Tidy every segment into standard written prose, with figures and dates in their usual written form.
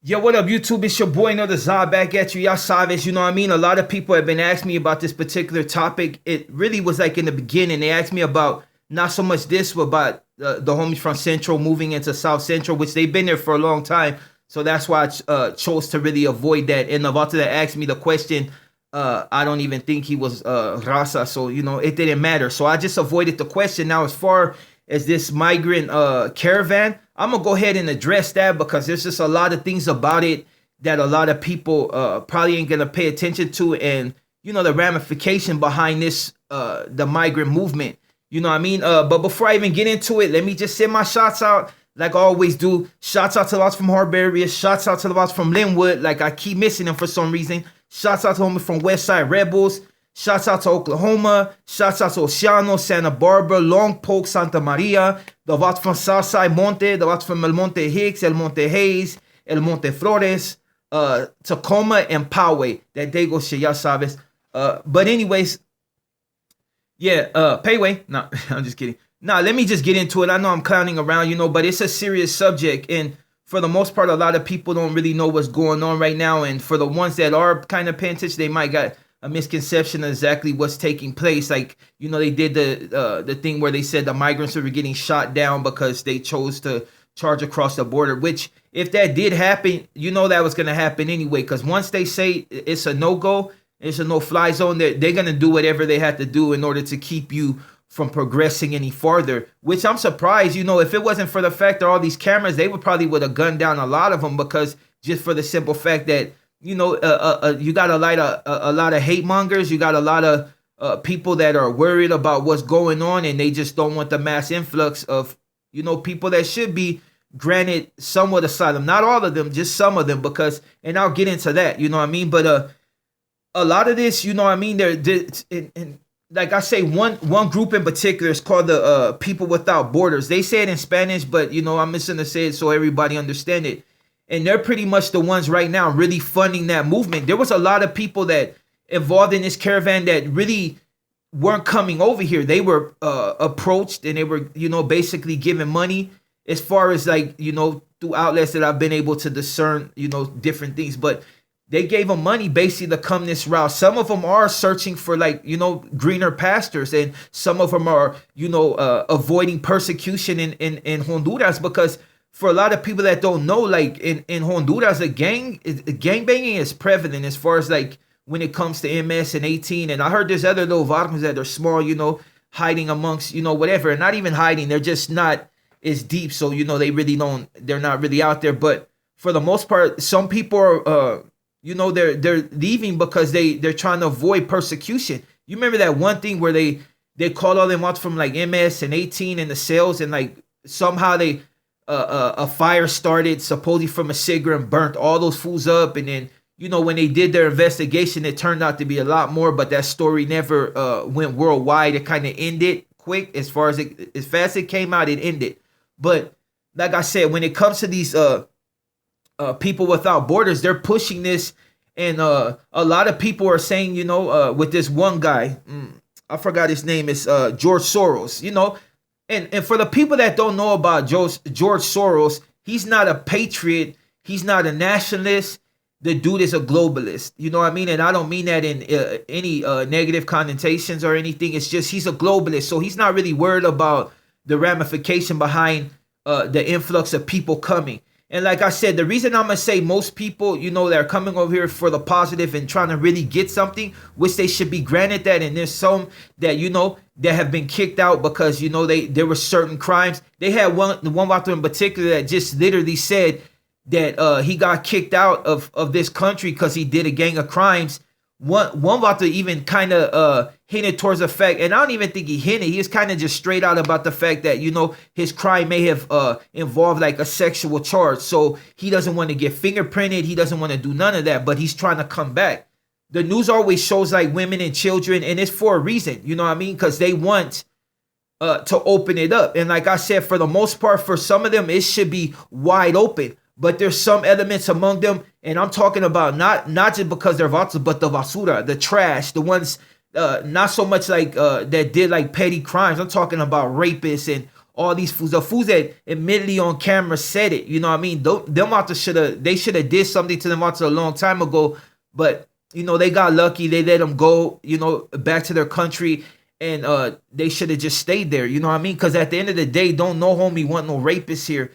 Yo, what up, YouTube? It's your boy, another Zah back at you. Y'all Savage, you know what I mean? A lot of people have been asking me about this particular topic. It really was like in the beginning. They asked me about not so much this, but about the homies from Central moving into South Central, which they've been there for a long time. So that's why I chose to really avoid that. And Navata that asked me the question, I don't even think he was Rasa. So, you know, it didn't matter. So I just avoided the question. Now, as far as this migrant caravan, I'm gonna go ahead and address that because there's just a lot of things about it that a lot of people probably ain't gonna pay attention to, and you know the ramification behind this the migrant movement. You know what I mean? But before I even get into it, let me just send my shots out like I always do. Shots out to the lots from Harbaria. Shots out to the lots from Linwood. Like I keep missing them for some reason. Shots out to homie from Westside Rebels. Shouts out to Oklahoma. Shouts out to Oceano, Santa Barbara, Long Polk, Santa Maria. The lots from Southside Monte. The lots from El Monte Hicks, El Monte Hayes, El Monte Flores, Tacoma, and Poway. That they go shit, y'all sabes. But anyways, yeah, Payway. No, I'm just kidding. Nah, let me just get into it. I know I'm clowning around, you know, but it's a serious subject. And for the most part, a lot of people don't really know what's going on right now. And for the ones that are kind of paying attention, they might got a misconception of exactly what's taking place. Like, you know, they did the thing where they said the migrants were getting shot down because they chose to charge across the border, which if that did happen, you know that was going to happen anyway, because once they say it's a no-go, it's a no-fly zone, they're going to do whatever they have to do in order to keep you from progressing any farther, which I'm surprised. You know, if it wasn't for the fact that all these cameras, they would have gunned down a lot of them, because just for the simple fact that, you know, you got a lot of hate mongers. You got a lot of people that are worried about what's going on, and they just don't want the mass influx of, you know, people that should be granted somewhat asylum. Not all of them, just some of them, because, and I'll get into that, you know what I mean? But a lot of this, you know what I mean, and like I say, one group in particular is called the People Without Borders. They say it in Spanish, but, you know, I'm just going to say it so everybody understand it. And they're pretty much the ones right now really funding that movement. There was a lot of people that involved in this caravan that really weren't coming over here. They were approached, and they were, you know, basically given money, as far as, like, you know, through outlets that I've been able to discern, you know, different things. But they gave them money basically to come this route. Some of them are searching for, like, you know, greener pastures, and some of them are, you know, avoiding persecution in Honduras, because for a lot of people that don't know, like in Honduras, gang banging is prevalent as far as, like, when it comes to MS and 18. And I heard there's other little vargas that are small, you know, hiding amongst, you know, whatever, and not even hiding. They're just not as deep. So, you know, they're not really out there. But for the most part, some people are, you know, they're leaving because they're trying to avoid persecution. You remember that one thing where they called all them out from, like, MS and 18 in the cells, and, like, somehow a fire started supposedly from a cigarette and burnt all those fools up. And then, you know, when they did their investigation, it turned out to be a lot more, but that story never went worldwide. It kind of ended quick. As far as as fast as it came out, it ended. But like I said, when it comes to these People Without Borders, they're pushing this. And a lot of people are saying, you know, with this one guy, I forgot his name, is George Soros, you know. And for the people that don't know about George Soros, he's not a patriot. He's not a nationalist. The dude is a globalist. You know what I mean? And I don't mean that in any negative connotations or anything. It's just he's a globalist. So he's not really worried about the ramification behind the influx of people coming. And like I said, the reason I'm going to say most people, you know, that are coming over here for the positive and trying to really get something, which they should be granted that. And there's some that, you know, that have been kicked out because, you know, there were certain crimes. They had one author in particular that just literally said that he got kicked out of this country because he did a gang of crimes. One author even kind of hinted towards the fact, and I don't even think he hinted, he was kind of just straight out about the fact that, you know, his crime may have involved, like, a sexual charge. So he doesn't want to get fingerprinted. He doesn't want to do none of that, but he's trying to come back. The news always shows, like, women and children, and it's for a reason, you know what I mean? Because they want to open it up. And like I said, for the most part, for some of them, it should be wide open. But there's some elements among them, and I'm talking about not just because they're vatos, but the basura, the trash, the ones not so much like that did, like, petty crimes. I'm talking about rapists and all these fools, the fools that admittedly on camera said it, you know what I mean? Them authors should have did something to them authors a long time ago, but you know, they got lucky. They let them go, you know, back to their country, and they should have just stayed there, you know what I mean? Because at the end of the day, don't no homie want no rapists here.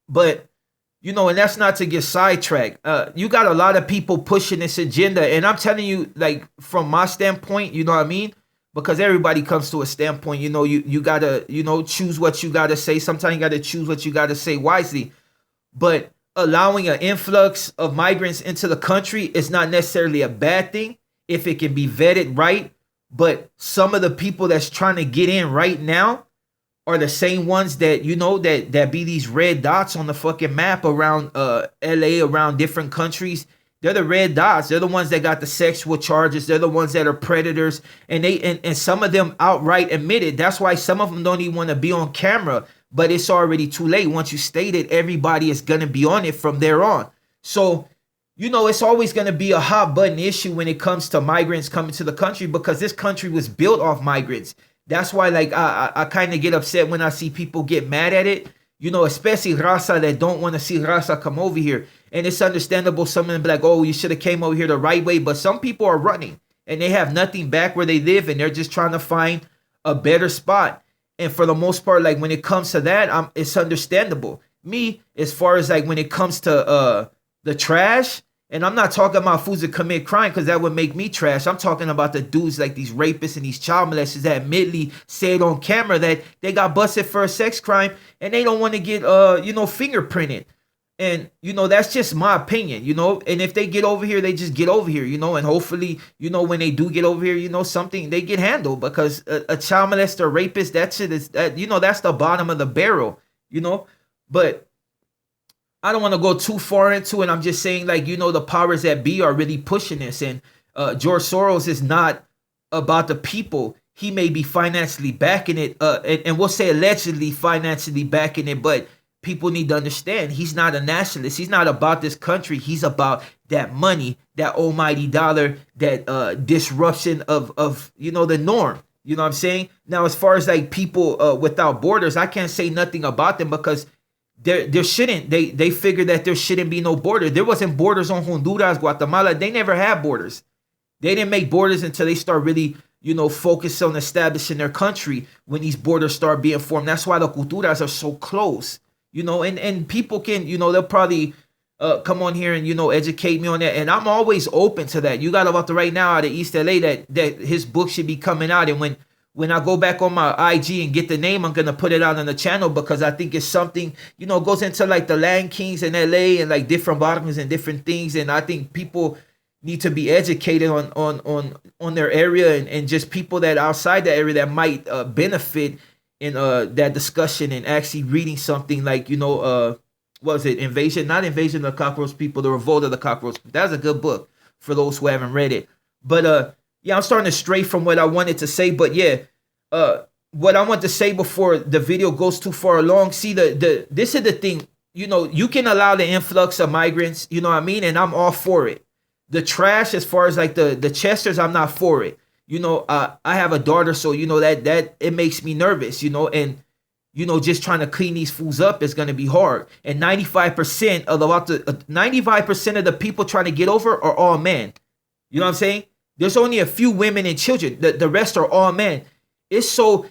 But you know, and that's not to get sidetracked. You got a lot of people pushing this agenda, and I'm telling you, like, from my standpoint, you know what I mean? Because everybody comes to a standpoint, you know, you gotta, you know, choose what you gotta say. Sometimes you gotta choose what you gotta say wisely. But allowing an influx of migrants into the country is not necessarily a bad thing if it can be vetted right. But some of the people that's trying to get in right now are the same ones that, you know, that be these red dots on the fucking map around LA, around different countries. They're the red dots. They're the ones that got the sexual charges. They're the ones that are predators. And and some of them outright admit it. That's why some of them don't even want to be on camera. But it's already too late. Once you state it, everybody is going to be on it from there on. So, you know, it's always going to be a hot button issue when it comes to migrants coming to the country, because this country was built off migrants. That's why, like, I kind of get upset when I see people get mad at it, you know, especially Raza that don't want to see Raza come over here. And it's understandable. Some of them be like, oh, you should have came over here the right way. But some people are running and they have nothing back where they live, and they're just trying to find a better spot. And for the most part, like, when it comes to that, it's understandable. Me, as far as like when it comes to the trash, and I'm not talking about fools that commit crime, because that would make me trash. I'm talking about the dudes like these rapists and these child molesters that admittedly said on camera that they got busted for a sex crime and they don't want to get you know, fingerprinted. And, you know, that's just my opinion, you know. And if they get over here, they just get over here, you know. And hopefully, you know, when they do get over here, you know, something, they get handled. Because a child molester, rapist, that shit is, you know, that's the bottom of the barrel, you know. But I don't want to go too far into it. I'm just saying, like, you know, the powers that be are really pushing this. And George Soros is not about the people. He may be financially backing it, and we'll say allegedly financially backing it, but people need to understand he's not a nationalist. He's not about this country. He's about that money, that almighty dollar, that disruption of you know, the norm. You know what I'm saying? Now, as far as like people without borders, I can't say nothing about them, because there shouldn't, they figure that there shouldn't be no border. There wasn't borders on Honduras, Guatemala. They never had borders. They didn't make borders until they start really, you know, focus on establishing their country, when these borders start being formed. That's why the culturas are so close. You know, and people can, you know, they'll probably come on here and, you know, educate me on that. And I'm always open to that. You got about the right now out of East LA that his book should be coming out. And when I go back on my IG and get the name, I'm going to put it out on the channel, because I think it's something, you know, goes into like the Land Kings in LA and like different barrios and different things. And I think people need to be educated on their area, and just people that outside the area that might benefit in that discussion, and actually reading something like, you know, what was it? Not Invasion of the Cockroach People, The Revolt of the Cockroach People. That's a good book for those who haven't read it. But yeah, I'm starting to stray from what I wanted to say. But yeah, what I want to say before the video goes too far along. See, this is the thing. You know, you can allow the influx of migrants, you know what I mean? And I'm all for it. The trash, as far as like the Chesters, I'm not for it. You know, I have a daughter, so, you know, that it makes me nervous, you know, and, you know, just trying to clean these fools up is going to be hard. And 95% of 95% of the people trying to get over are all men. You know what I'm saying? There's only a few women and children. The rest are all men. It's so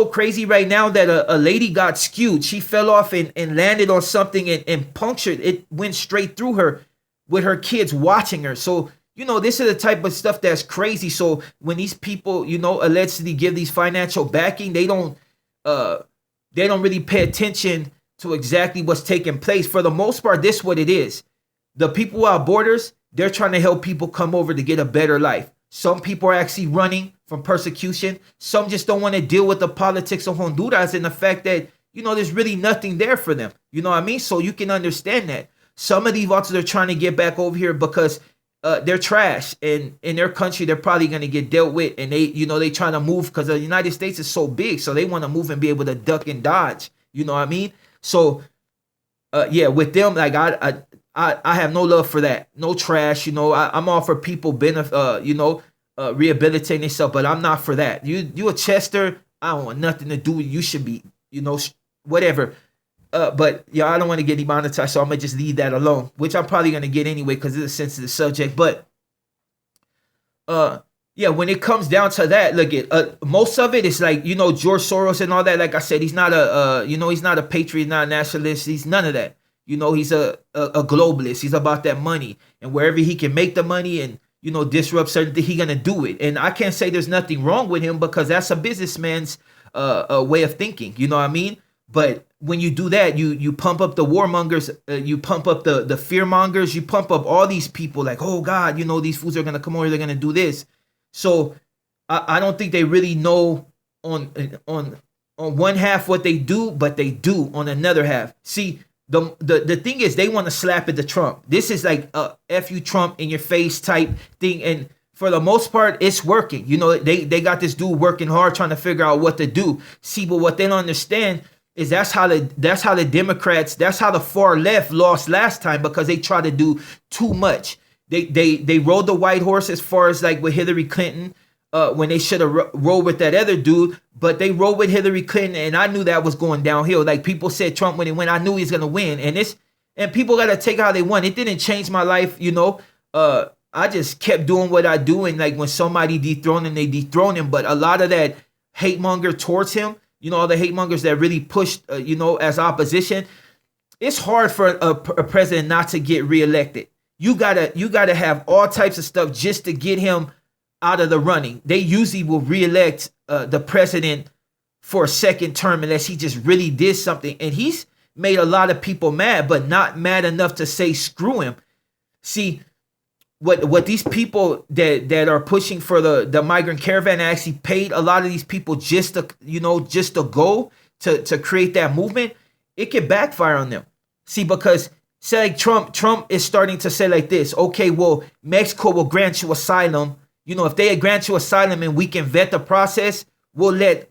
crazy right now that a lady got skewed. She fell off and landed on something and punctured. It went straight through her with her kids watching her. So, you know, this is the type of stuff that's crazy. So when these people, you know, allegedly give these financial backing, they don't really pay attention to exactly what's taking place. For the most part, this is what it is. The people without borders, they're trying to help people come over to get a better life. Some people are actually running from persecution. Some just don't want to deal with the politics of Honduras and the fact that, you know, there's really nothing there for them. You know what I mean? So you can understand that. Some of these vultures are trying to get back over here because they're trash, and in their country they're probably going to get dealt with, and they trying to move because the United States is so big, so they want to move and be able to duck and dodge. You know what I mean? So yeah, with them, like I have no love for that. No trash. You know, I'm all for people rehabilitating themselves, but I'm not for that. You a Chester, I don't want nothing to do with you. Should be, whatever. But yeah, I don't want to get demonetized, so I'm gonna just leave that alone, which I'm probably gonna get anyway because it's a sensitive subject. But yeah, when it comes down to that, look at most of it is like, George Soros and all that. Like I said, he's not he's not a patriot, not a nationalist. He's none of that. He's a globalist. He's about that money, and wherever he can make the money and disrupt certain things, he gonna do it. And I can't say there's nothing wrong with him because that's a businessman's way of thinking. You know what I mean? But when you do that, you pump up the warmongers, you pump up the fearmongers, you pump up all these people like, oh God, these fools are gonna come over, they're gonna do this. So I don't think they really know on one half what they do, but they do on another half. See, the thing is, they want to slap at the Trump. This is like a F you Trump in your face type thing, and for the most part, it's working. They got this dude working hard trying to figure out what to do. See, but what they don't understand is that's how the Democrats, that's how the far left lost last time, because they tried to do too much. They rode the white horse as far as like with Hillary Clinton, when they should have rolled with that other dude, but they rode with Hillary Clinton, and I knew that was going downhill. Like people said Trump when he went, I knew he was gonna win, and people gotta take how they want. It didn't change my life, I just kept doing what I do, and like when somebody dethroned him, they dethrone him. But a lot of that hate monger towards him, all the hate mongers that really pushed, as opposition, it's hard for a president not to get reelected. You gotta have all types of stuff just to get him out of the running. They usually will reelect the president for a second term unless he just really did something. And he's made a lot of people mad, but not mad enough to say screw him. See, what these people that are pushing for the migrant caravan actually paid a lot of these people just to go to create that movement. It could backfire on them. See, because say like Trump is starting to say like this, okay, well, Mexico will grant you asylum. If they grant you asylum and we can vet the process, we'll let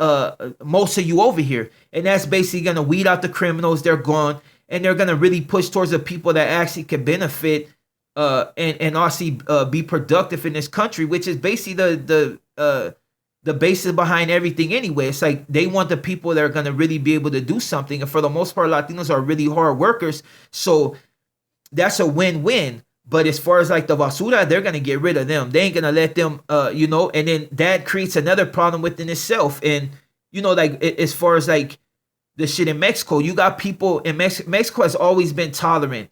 most of you over here. And that's basically going to weed out the criminals. They're gone. And they're going to really push towards the people that actually can benefit and also be productive in this country, which is basically the basis behind everything anyway. It's like they want the people that are going to really be able to do something. And for the most part, Latinos are really hard workers. So that's a win-win. But as far as like the basura, they're going to get rid of them. They ain't going to let them, and then that creates another problem within itself. And, like as far as like the shit in Mexico, you got people in Mexico has always been tolerant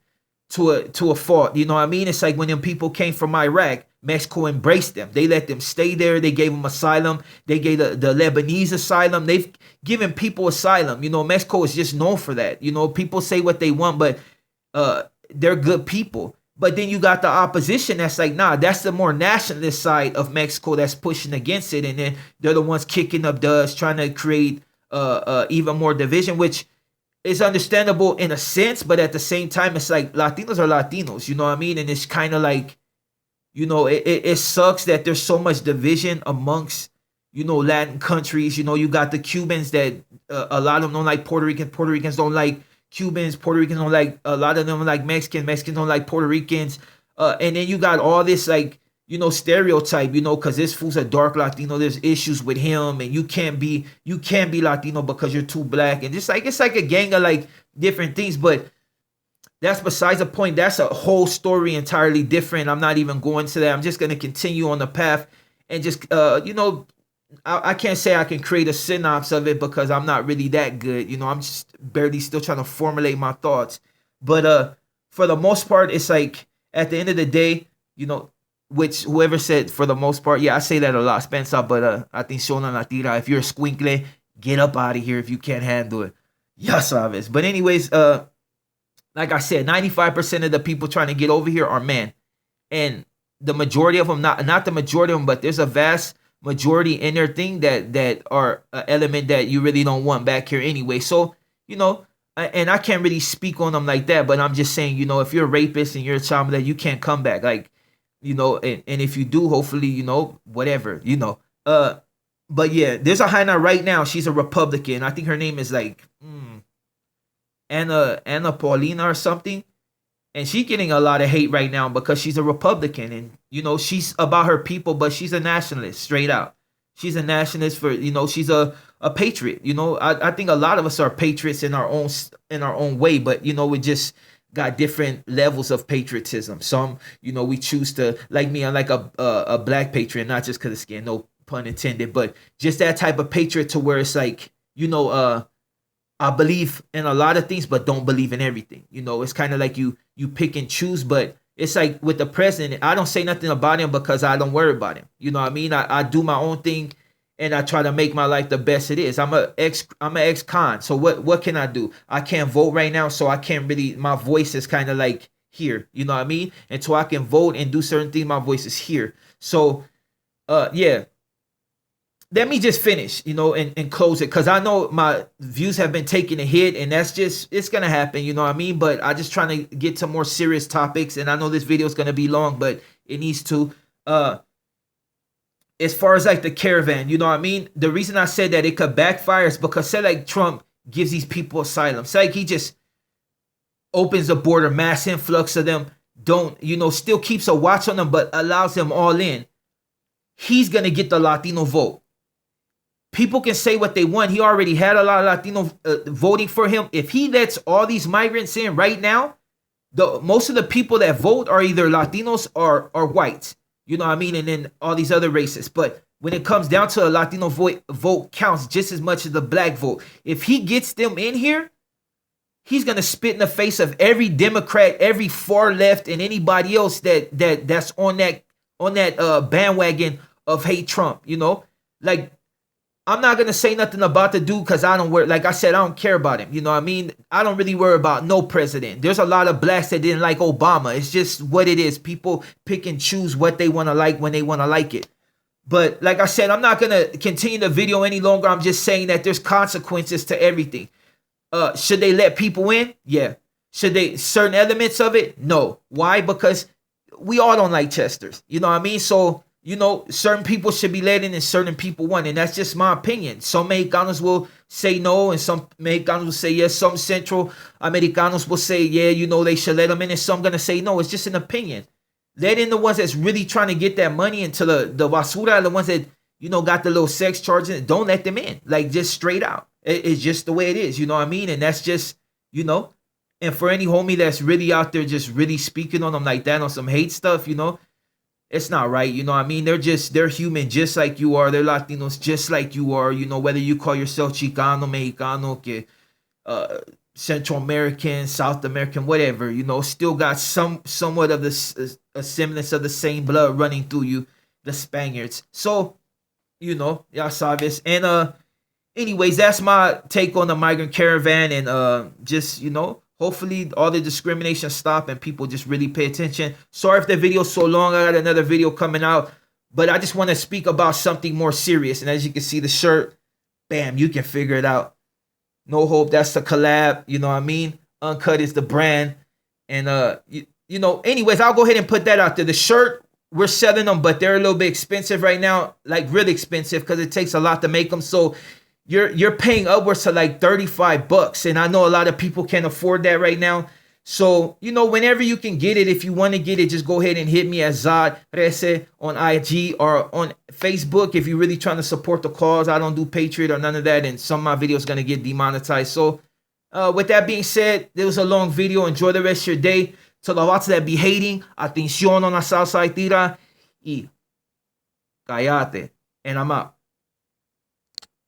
to a fault. You know what I mean? It's like when them people came from Iraq, Mexico embraced them. They let them stay there. They gave them asylum. They gave the Lebanese asylum. They've given people asylum. Mexico is just known for that. People say what they want, but they're good people. But then you got the opposition that's like, nah, that's the more nationalist side of Mexico that's pushing against it. And then they're the ones kicking up dust, trying to create even more division, which is understandable in a sense. But at the same time, it's like Latinos are Latinos, you know what I mean? And it's kind of like, it sucks that there's so much division amongst, Latin countries. You got the Cubans that a lot of them don't like Puerto Ricans. Puerto Ricans don't like Cubans. Puerto Ricans don't like, a lot of them like Mexicans. Mexicans don't like Puerto Ricans. And then you got all this like, stereotype, because this fool's a dark Latino. There's issues with him, and you can't be Latino because you're too black. And it's like a gang of like different things, but that's besides the point. That's a whole story entirely different. I'm not even going to that. I'm just going to continue on the path and just, I can't say I can create a synopsis of it because I'm not really that good. I'm just barely still trying to formulate my thoughts. But for the most part, it's like at the end of the day, which whoever said for the most part, yeah, I say that a lot, Spencer, but I think Shona Latira, if you're a squinkle, get up out of here if you can't handle it. Ya sabes. But anyways, like I said, 95% of the people trying to get over here are men. And the majority of them, not the majority of them, but there's a vast majority in their thing that are an element that you really don't want back here anyway. So, and I can't really speak on them like that, but I'm just saying, if you're a rapist and you're a child molester, you can't come back. Like, and if you do, hopefully, whatever, but yeah, there's a Hyena right now. She's a Republican. I think her name is like Anna Paulina or something. And she's getting a lot of hate right now because she's a Republican. And, she's about her people, but she's a nationalist, straight out. She's a nationalist for, she's a a patriot. You know, I think a lot of us are patriots in our own way, but you know, we just got different levels of patriotism. Some, you know, we choose to, like me, I'm like a black patriot, not just because of skin, no pun intended, but just that type of patriot to where it's like, you know, I believe in a lot of things, but don't believe in everything. You know, it's kind of like you pick and choose, but it's like with the president, I don't say nothing about him because I don't worry about him. You know what I mean? I do my own thing and I try to make my life the best it is. I'm an ex-con. So what can I do? I can't vote right now, so I can't really, my voice is kind of like here. You know what I mean? Until I can vote and do certain things, my voice is here. So yeah. Let me just finish, you know, and close it, because I know my views have been taking a hit, and that's just, it's going to happen, you know what I mean? But I just trying to get to more serious topics, and I know this video is going to be long, but it needs to. As far as like the caravan, you know what I mean? The reason I said that it could backfire is because say like Trump gives these people asylum. Say like he just opens the border, mass influx of them, don't, you know, still keeps a watch on them, but allows them all in. He's going to get the Latino vote. People can say what they want. He already had a lot of Latino voting for him. If he lets all these migrants in right now, most of the people that vote are either Latinos or whites. You know what I mean? And then all these other races. But when it comes down to a Latino vote counts just as much as the black vote. If he gets them in here, he's going to spit in the face of every Democrat, every far left, and anybody else that's on that bandwagon of hate Trump, you know? Like, I'm not going to say nothing about the dude because I don't worry. Like I said, I don't care about him. You know what I mean? I don't really worry about no president. There's a lot of blacks that didn't like Obama. It's just what it is. People pick and choose what they want to like when they want to like it. But like I said, I'm not going to continue the video any longer. I'm just saying that there's consequences to everything. Should they let people in? Yeah. Should they, certain elements of it? No. Why? Because we all don't like Chesters. You know what I mean? So, you know, certain people should be let in and certain people won't. And that's just my opinion. Some Mexicanos will say no and some Mexicanos will say yes. Some Central Americanos will say, yeah, you know, they should let them in. And some going to say no. It's just an opinion. Let in the ones that's really trying to get that money into the basura, the ones that, you know, got the little sex charges. Don't let them in. Like, just straight out. It's just the way it is. You know what I mean? And that's just, you know. And for any homie that's really out there just really speaking on them like that on some hate stuff, you know, it's not right, you know what I mean? They're human just like you are. They're Latinos just like you are, you know, whether you call yourself Chicano, Mexicano, Central American, South American, whatever, you know, still got somewhat of a semblance of the same blood running through you, the Spaniards. So, you know, ya sabes. And anyways, that's my take on the migrant caravan, and just, you know, hopefully all the discrimination stop and people just really pay attention. Sorry if the video's so long. I got another video coming out. But I just want to speak about something more serious. And as you can see, the shirt, bam, you can figure it out. No Hope, that's the collab. You know what I mean? Uncut is the brand. And, you know, anyways, I'll go ahead and put that out there. The shirt, we're selling them, but they're a little bit expensive right now. Like, really expensive because it takes a lot to make them. So you're paying upwards to like $35, and I know a lot of people can't afford that right now. So, you know, whenever you can get it, if you want to get it, just go ahead and hit me at Zod Rece on IG or on Facebook if you're really trying to support the cause. I don't do Patriot or none of that, and some of my videos going to get demonetized. So, with that being said, there was a long video. Enjoy the rest of your day. To the lots that be hating, atención on la salsa y tira, y cállate. And I'm out.